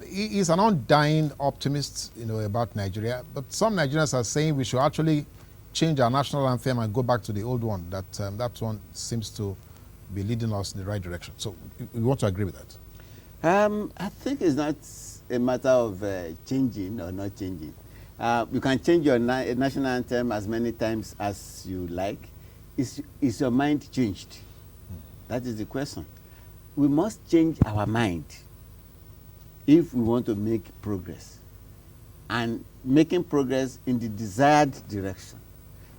He's an undying optimist, about Nigeria. But some Nigerians are saying we should actually change our national anthem and go back to the old one. That one seems to be leading us in the right direction. So we want to agree with that. I think it's not a matter of changing or not changing. You can change your national anthem as many times as you like. Is your mind changed? That is the question. We must change our mind if we want to make progress, and making progress in the desired direction.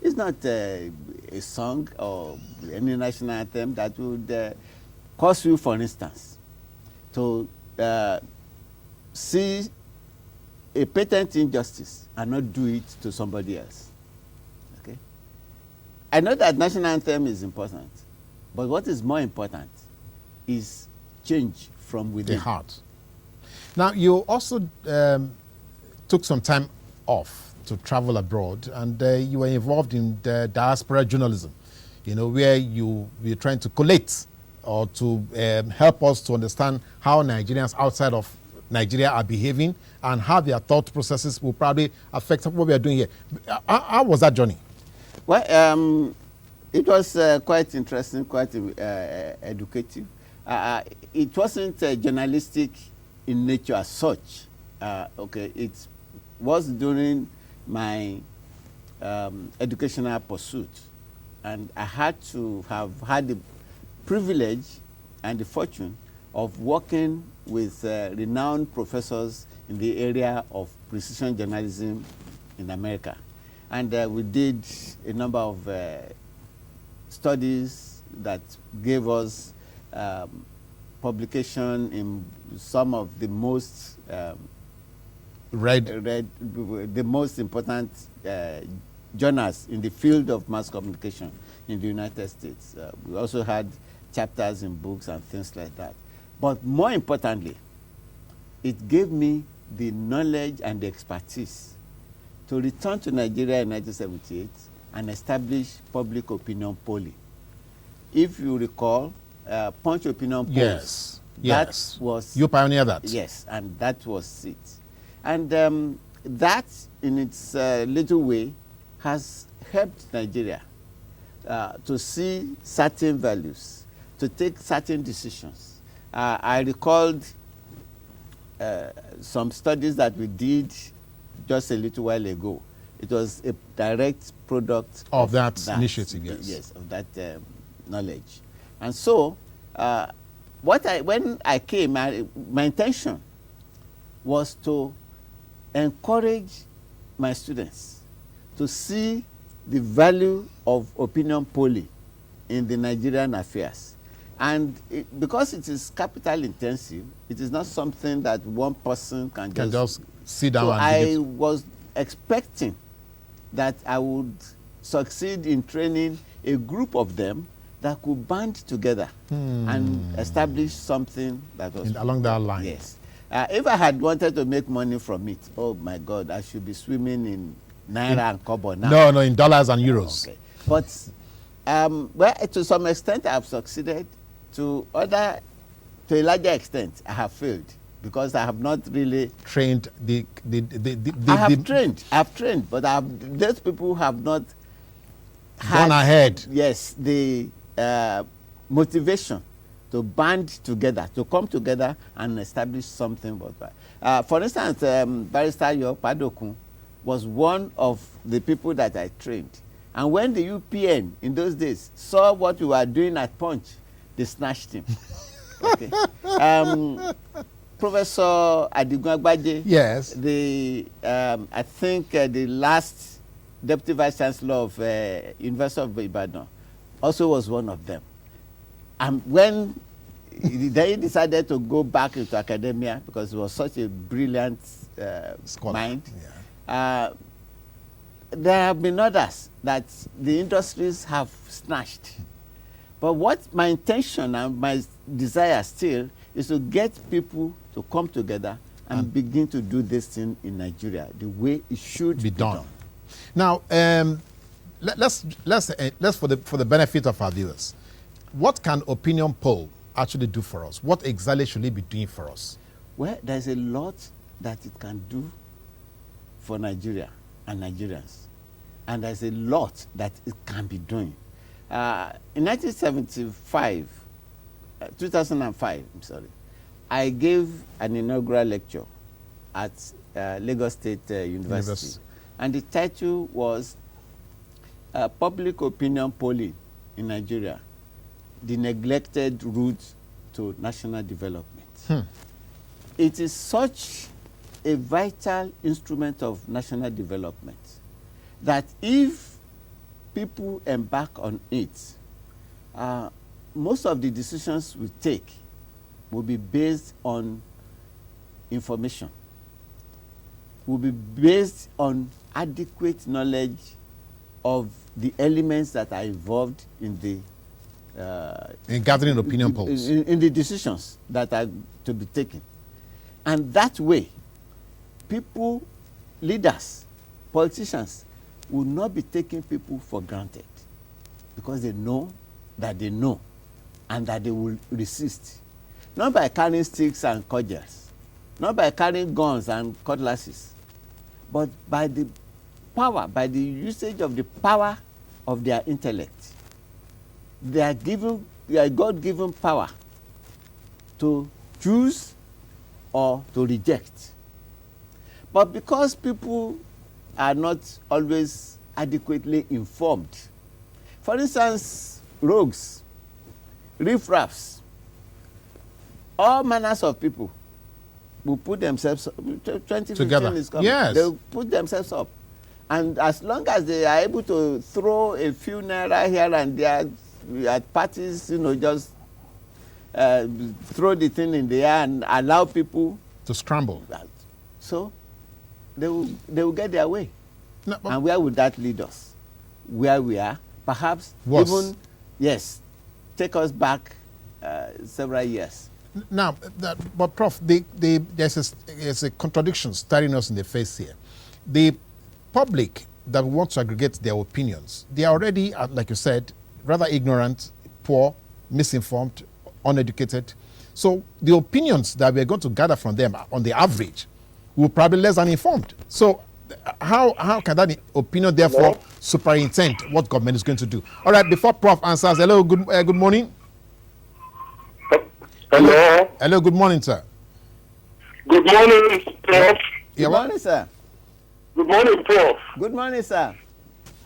It's not a song or any national anthem that would cause you, for instance, to see a patent injustice and not do it to somebody else. Okay? I know that national anthem is important, but what is more important is change from within. The heart. Now, you also took some time off to travel abroad, and you were involved in the diaspora journalism, where you were trying to collate or to help us to understand how Nigerians outside of Nigeria are behaving and how their thought processes will probably affect what we are doing here. How was that journey? Well, it was quite interesting, quite educative. It wasn't journalistic in nature as such. Okay, it was during my educational pursuit, and I had to have had the privilege and the fortune of working with renowned professors in the area of precision journalism in America. And we did a number of studies that gave us publication in some of the most the most important journals in the field of mass communication in the United States. We also had chapters in books and things like that. But more importantly, it gave me the knowledge and the expertise to return to Nigeria in 1978 and establish public opinion polling. If you recall, Punch opinion polls. Yes. That was, you pioneered that. Yes, and that was it. And that, in its little way, has helped Nigeria to see certain values, to take certain decisions. I recalled some studies that we did just a little while ago. It was a direct product of that initiative, yes. Yes, of that knowledge. And so, when I came, my intention was to encourage my students to see the value of opinion polling in the Nigerian affairs. And because it is capital intensive, it is not something that one person can just sit down. So and I was expecting that I would succeed in training a group of them that could band together and establish something that was along that line. Yes. If I had wanted to make money from it, oh my God, I should be swimming in naira and kobo now. No, in dollars and euros. Okay. But well, to some extent, I have succeeded. To a larger extent, I have failed because I have not really trained I have trained, but those people have not gone ahead. Yes, the motivation to band together, to come together and establish something worthwhile. For instance, Barrister Yo Padokun was one of the people that I trained. And when the UPN in those days saw what we were doing at Punch, they snatched him. Okay. Professor Adigun Agbaje, yes, I think the last Deputy Vice Chancellor of University of Ibadan also was one of them. And when they decided to go back into academia because he was such a brilliant mind, there have been others that the industries have snatched. But what my intention and my desire still is to get people to come together and begin to do this thing in Nigeria the way it should be done. Now, let's for the benefit of our viewers, what can opinion poll actually do for us? What exactly should it be doing for us? Well, there's a lot that it can do for Nigeria and Nigerians. And there's a lot that it can be doing. In 2005, I'm sorry, I gave an inaugural lecture at Lagos State University. And the title was Public Opinion Polling in Nigeria, the Neglected Route to National Development. It is such a vital instrument of national development that if people embark on it, most of the decisions we take will be based on information, will be based on adequate knowledge of the elements that are involved in the in gathering opinion polls, in the decisions that are to be taken. And that way, people, leaders, politicians will not be taking people for granted, because they know and that they will resist. Not by carrying sticks and cudgels, not by carrying guns and cutlasses, but by the power, by the usage of the power of their intellect. They are God-given power to choose or to reject. But because people are not always adequately informed, for instance, rogues, riffraffs, all manners of people will put themselves up. 2015 together is coming. Yes. They'll put themselves up. And as long as they are able to throw a few naira here and there at parties, just throw the thing in the air and allow people to scramble. So they will get their way. No, and where would that lead us? Where we are, perhaps worse. Even, yes, take us back several years. Now, but Prof, there's a contradiction staring us in the face here. The public that want to aggregate their opinions, they are already, like you said, rather ignorant, poor, misinformed, uneducated. So the opinions that we're going to gather from them on the average will probably less than informed. So how can that opinion therefore superintend what government is going to do? All right, before Prof answers, hello, good morning. Hello. Hello, good morning, sir. Good morning, Prof. Good morning, sir. Good morning, Prof. Good morning, sir.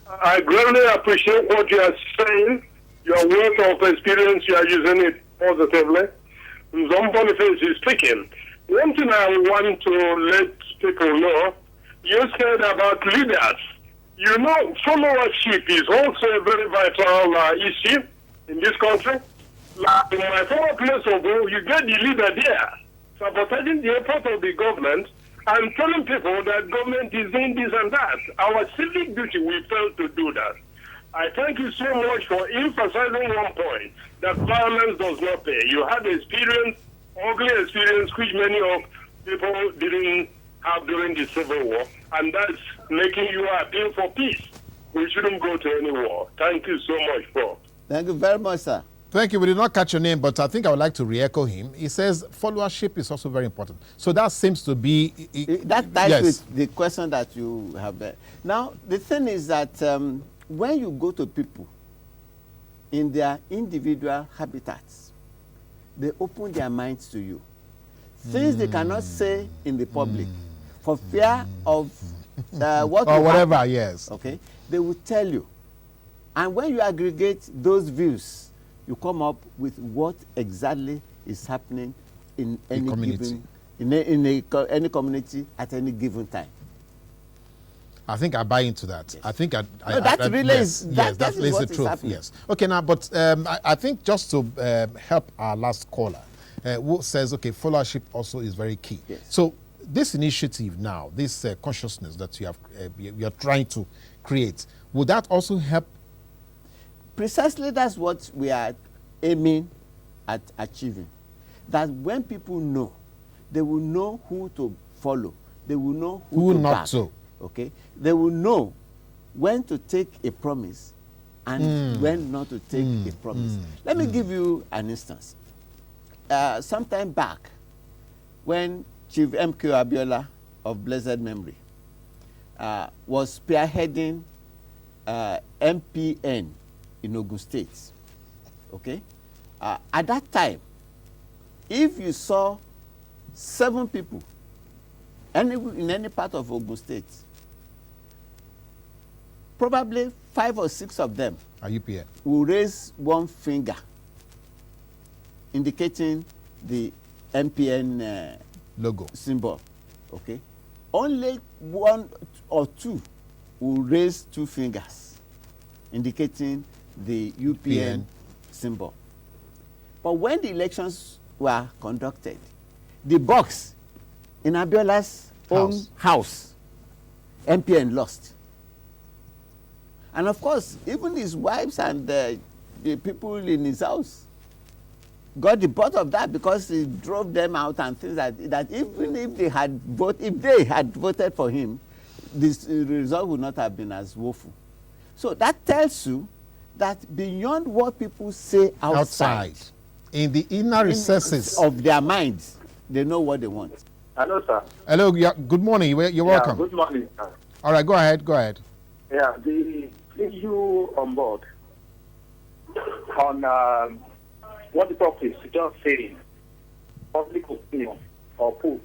I greatly appreciate what you are saying. Your wealth of experience, you are using it positively. Some Boniface is speaking. One thing I want to let people know, you said about leaders. Followership is also a very vital issue in this country. Like in my former place of work, you get the leader there sabotaging the effort of the government and telling people that government is doing this and that. Our civic duty, we failed to do that. I thank you so much for emphasizing one point, that violence does not pay. You had experience, ugly experience, which many of people didn't have during the Civil War, and that's making you appeal for peace. We shouldn't go to any war. Thank you so much, Prof. Thank you very much, sir. Thank you. We did not catch your name, but I think I would like to re-echo him. He says followership is also very important. So that seems to be... that ties with the question that you have there. Now, the thing is that when you go to people in their individual habitats, they open their minds to you. Things they cannot say in the public for fear of what or whatever, happen. Yes. Okay? They will tell you. And when you aggregate those views, you come up with what exactly is happening in any community. Any community at any given time. I think I buy into that. Yes. I think that really yes, is yes, that is the truth. happening. Yes. Okay. Now, but I think just to help our last caller, who says, okay, followership also is very key. Yes. So this initiative now, this consciousness that you are trying to create, would that also help? Precisely, that's what we are aiming at achieving. That when people know, they will know who to follow. They will know who to not back. to. Okay? They will know when to take a promise and when not to take a promise. Let me give you an instance. Sometime back, when Chief M.K. Abiola of blessed memory was spearheading MPN in Ogun State. Okay? At that time, if you saw 7 people in any part of Ogun State, probably 5 or 6 of them are UPN. Will raise one finger indicating the MPN logo symbol. Okay? Only 1 or 2 will raise 2 fingers indicating the UPN symbol. But when the elections were conducted, the box in Abiola's own house, MPN lost. And of course, even his wives and the people in his house got the brunt of that, because he drove them out and things that even if they had voted for him, this result would not have been as woeful. So that tells you that beyond what people say outside in the inner recesses of their minds, they know what they want. Hello, sir. Hello, yeah, good morning. You're welcome. Good morning, sir. All right, go ahead. Yeah, the issue on board on what the Prof is just saying, public opinion or poll.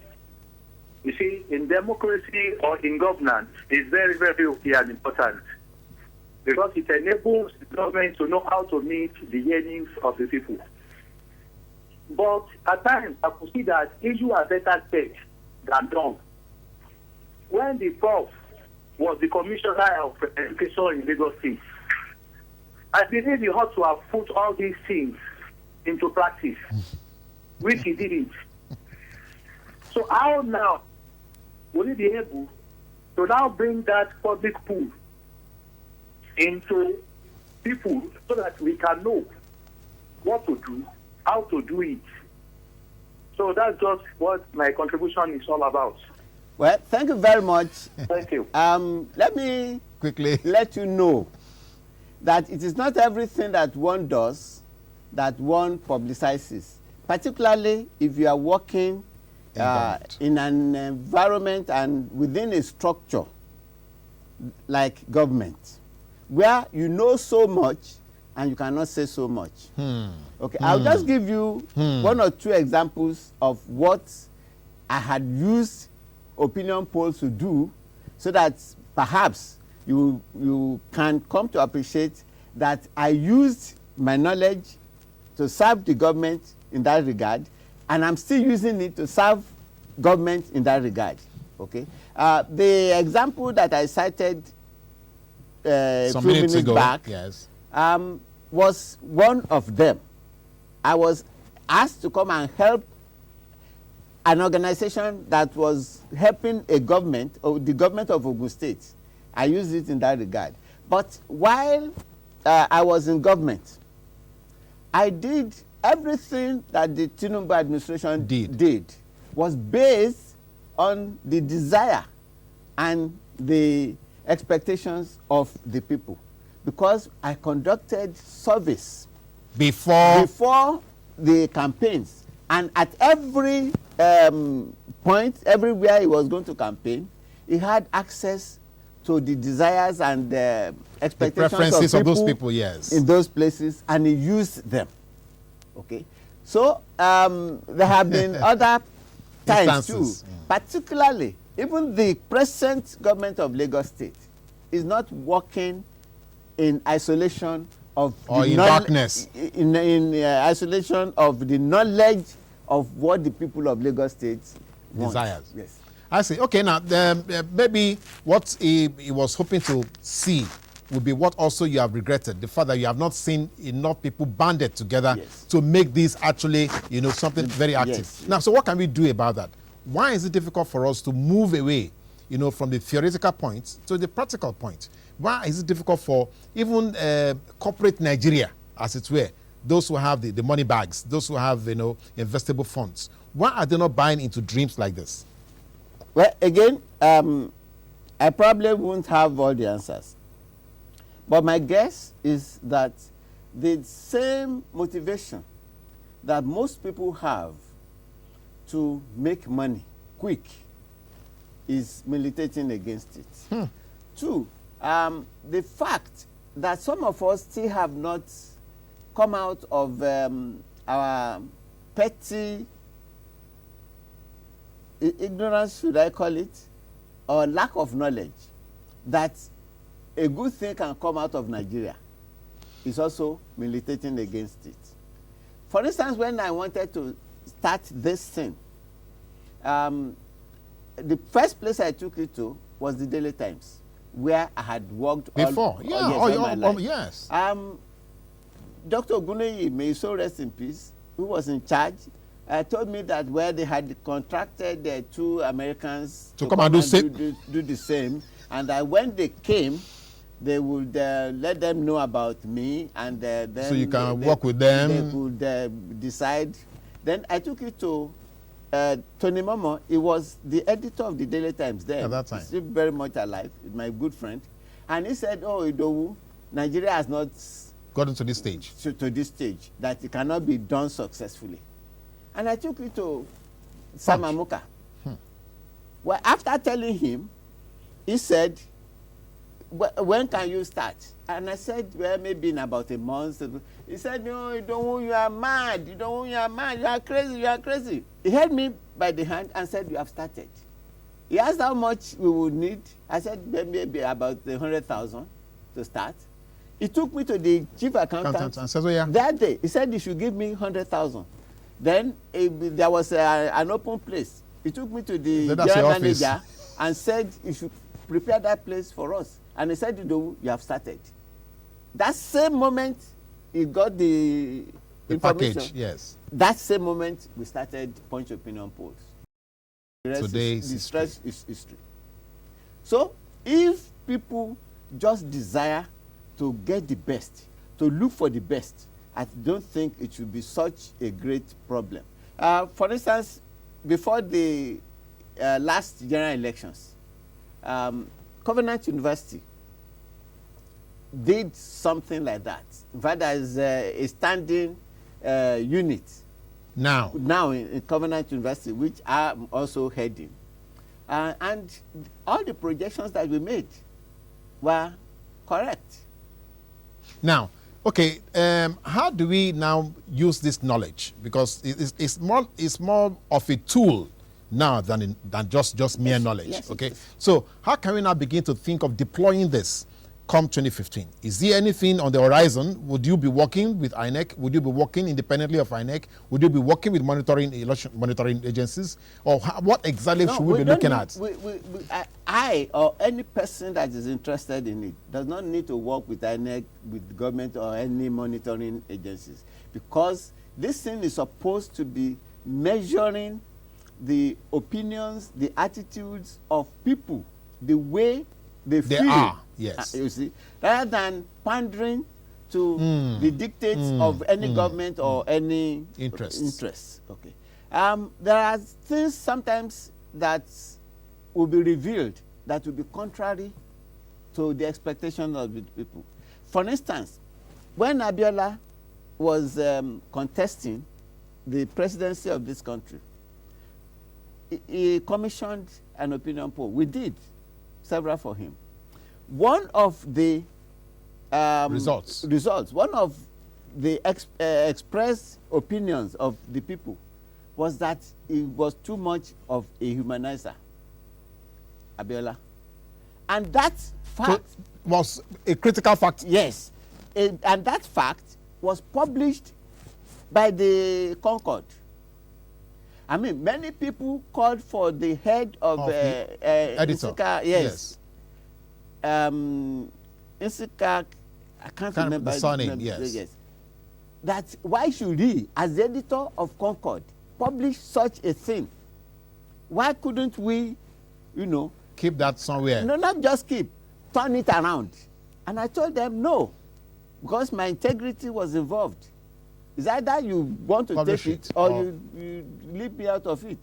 You see, in democracy or in governance, it's very, very okay and important, because it enables the government to know how to meet the yearnings of the people. But at times, I could see that issue are better said than done. When the Prof was the Commissioner of Education in Lagos State, I believe he ought to have put all these things into practice, which he didn't. So how now will he be able to now bring that public pool into people so that we can know what to do, how to do it? So that's just what my contribution is all about. Well, thank you very much. Thank you. Let me quickly let you know that it is not everything that one does that one publicizes, particularly if you are working in an environment and within a structure like government, where you know so much and you cannot say so much. Okay, I'll just give you 1 or 2 examples of what I had used opinion polls to do, so that perhaps you can come to appreciate that I used my knowledge to serve the government in that regard, and I'm still using it to serve government in that regard. Okay, the example that I cited a few minutes ago, back, yes, was one of them. I was asked to come and help an organization that was helping a government, or the government of Ogun State. I used it in that regard. But while I was in government, I did everything that the Tinubu administration did was based on the desire and the expectations of the people, because I conducted service before the campaigns, and at every point, everywhere he was going to campaign, he had access to the desires and expectations the preferences of those people, yes, in those places, and he used them. Okay, so there have been other times too, particularly even the present government of Lagos State is not working in isolation of or in darkness, in isolation of the knowledge of what the people of Lagos State desires. Yes, I see. Okay, now maybe what he was hoping to see would be what also you have regretted, the fact that you have not seen enough people banded together to make this actually, something very active. Now, so what can we do about that? Why is it difficult for us to move away, from the theoretical point to the practical point? Why is it difficult for even corporate Nigeria, as it were, those who have the money bags, those who have, investable funds? Why are they not buying into dreams like this? Well, again, I probably won't have all the answers. But my guess is that the same motivation that most people have to make money quick is militating against it. 2, the fact that some of us still have not come out of our petty ignorance, should I call it, or lack of knowledge, that a good thing can come out of Nigeria, is also militating against it. For instance, when I wanted to start this thing, the first place I took it to was the Daily Times, where I had worked before. all my life. Yes. Dr. Oguneyi, may he so rest in peace, who was in charge, told me that where they had contracted 2 Americans to come and do the same, and that when they came, they would let them know about me, and then so you can work with them. They could decide. Then I took it to Tony Momo. He was the editor of the Daily Times then. At that time. He's still very much alive, my good friend. And he said, oh, Idowu, Nigeria has not gotten to this stage. To this stage, that it cannot be done successfully. And I took it to Sam Amuka. Well, after telling him, he said, when can you start? And I said, well, maybe in about a month. He said, no, you are mad. You are mad. You are crazy. You are crazy. He held me by the hand and said, you have started. He asked how much we would need. I said, maybe about 100,000 to start. He took me to the chief accountant and said, oh, yeah. That day. He said he should give me 100,000. Then there was an open place. He took me to the general manager and said you should prepare that place for us. And he said, you have started. That same moment he got the information. Package, yes. That same moment we started Punch Opinion Polls. Today's the stress is history. So if people just desire to get the best, to look for the best, I don't think it should be such a great problem. For instance, before the last general elections, Covenant University did something like that. In fact, there is a standing unit now in Covenant University, which I'm also heading. And all the projections that we made were correct. Now, okay, how do we now use this knowledge? Because it's more of a tool now than just mere knowledge. Yes, okay, so how can we now begin to think of deploying this come 2015? Is there anything on the horizon? Would you be working with INEC? Would you be working independently of INEC? Would you be working with election monitoring agencies? Or what exactly should we be looking at? I or any person that is interested in it does not need to work with INEC, with the government or any monitoring agencies, because this thing is supposed to be measuring the opinions, the attitudes of people, the way they feel. Are, yes. You see, rather than pandering to the dictates of any government or any interests. Okay. There are things sometimes that will be revealed that will be contrary to the expectation of the people. For instance, when Abiola was contesting the presidency of this country, he commissioned an opinion poll. We did several for him. One of the results, one of the expressed opinions of the people was that he was too much of a humanizer, Abiola. And that fact was a critical fact. Yes. And that fact was published by the Concord. I mean, many people called for the head of editor. Insika, yes. Insika, I can't remember the surname. Yes. Yes. That why should he, as the editor of Concord, publish such a thing? Why couldn't we, keep that somewhere? No, not just keep, turn it around. And I told them no, because my integrity was involved. It's either you want to publish take it or you leave me out of it.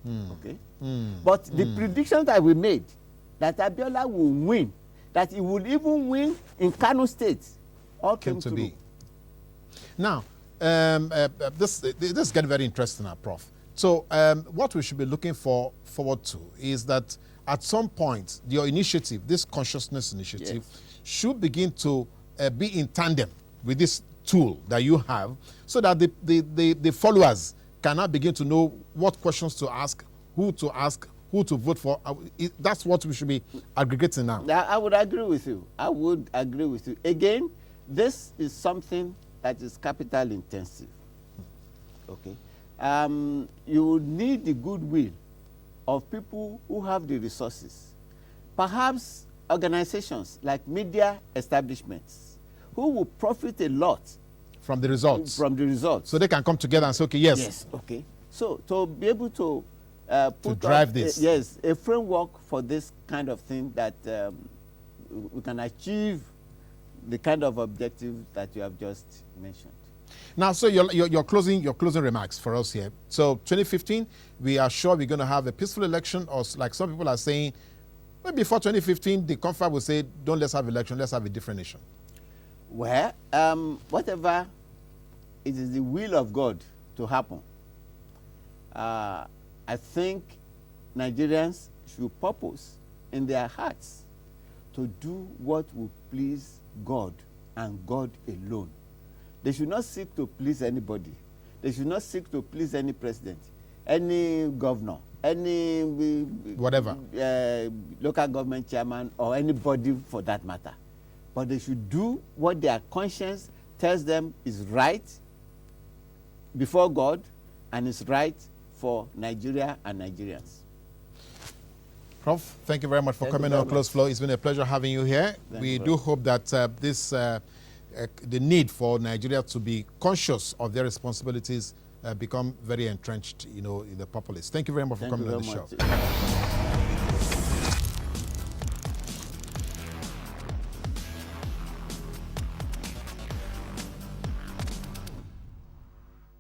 Okay? But the predictions that we made, that Abiola will win, that he would even win in Kano State, all came to be. Now, this is getting very interesting now, Prof. So what we should be looking forward to is that at some point, your initiative, this consciousness initiative, should begin to be in tandem with this tool that you have, so that the followers can now begin to know what questions to ask, who to vote for. That's what we should be aggregating now. I would agree with you. I would agree with you. Again, this is something that is capital intensive. Okay. You would need the goodwill of people who have the resources. Perhaps organizations like media establishments who will profit a lot from the results. So they can come together and say, okay, yes. Yes, okay. So to be able to put drive this. A framework for this kind of thing that we can achieve the kind of objective that you have just mentioned. Now, so your closing remarks for us here. So 2015, we are sure we're going to have a peaceful election, or like some people are saying, maybe before 2015, the conference will say, don't let's have election, let's have a different nation. Well, whatever it is the will of God to happen, I think Nigerians should purpose in their hearts to do what will please God and God alone. They should not seek to please anybody. They should not seek to please any president, any governor, any whatever, local government chairman, or anybody for that matter. But they should do what their conscience tells them is right before God and is right for Nigeria and Nigerians. Prof, thank you very much for coming on Close Floor. It's been a pleasure having you here. We do hope that the need for Nigeria to be conscious of their responsibilities become very entrenched, in the populace. Thank you very much for coming on the show.